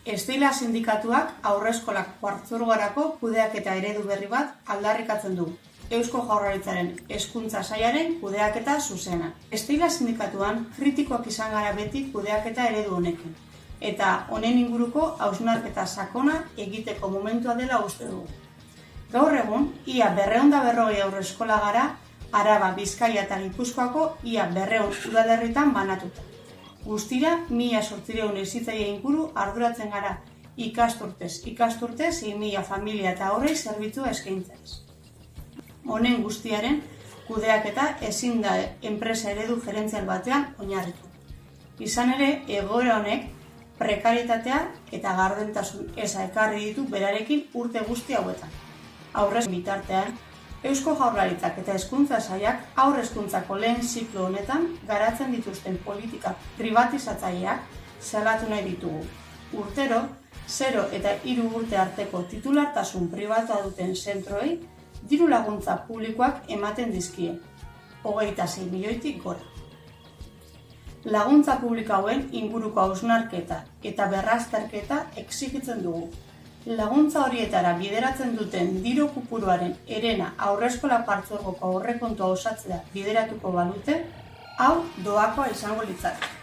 Estela sindikatuak haurreskolak partzuergorako kudeaketa eredu berri bat aldarrikatzen du. Eusko Jaurlaritzaren Hezkuntza Sailaren kudeaketa zuzena. Estela sindikatuan kritikoak izan gara beti kudeaketa eredu honekin. Eta honen inguruko hausnarketa sakona egiteko momentua dela uste dugu. Gaur egun, ia 240 haurreskola gara, Araba, Bizkaia eta Gipuzkoako ia 200 udalerritan banatuta. Guztira, 1.800 hezitzaile inguru arduratzen gara ikasturtez 6.000 familia eta haurrei zerbitzua eskaintzez. Honen guztiaren kudeaketa ezin da enpresa eredu gerentzial batean oinarritu. Izan ere, egoera honek prekaritatea eta gardentasun eza ekarri ditu berarekin urte guzti hauetan. Aurrez bitartean, Eusko Jaurlaritzak eta Hezkuntza Sailak haur hezkuntzako lehen ziklo honetan garatzen dituzten politika pribatizatzaileak salatu nahi ditugu. Urtero, 0 eta 3 urte arteko titulartasun pribatua duten zentroei diru laguntza publikoak ematen dizkie, 26 milioitik gora. Laguntza publiko hauen inguruko hausnarketa eta berrazterketa exigitzen dugu. Laguntza horietara bideratzen duten diru kopuruaren herena haurreskola partzuergoko aurrekontua osatzea bideratuko balute, hau doakoa izango litzateke.